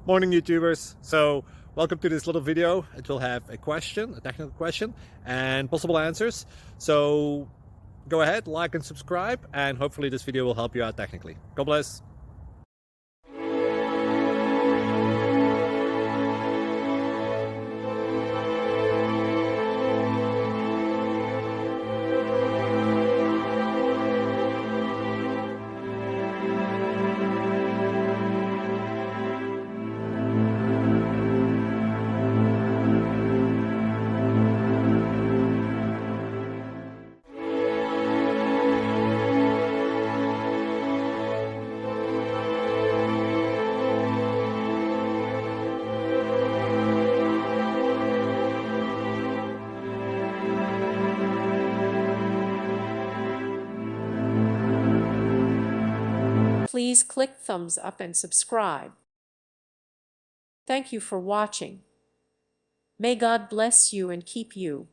Morning, YouTubers. So welcome to this little video. It will have a question, a technical question, and possible answers. So go ahead, like and subscribe, and hopefully this video will help you out technically. God bless. Please click thumbs up and subscribe. Thank you for watching. May God bless you and keep you.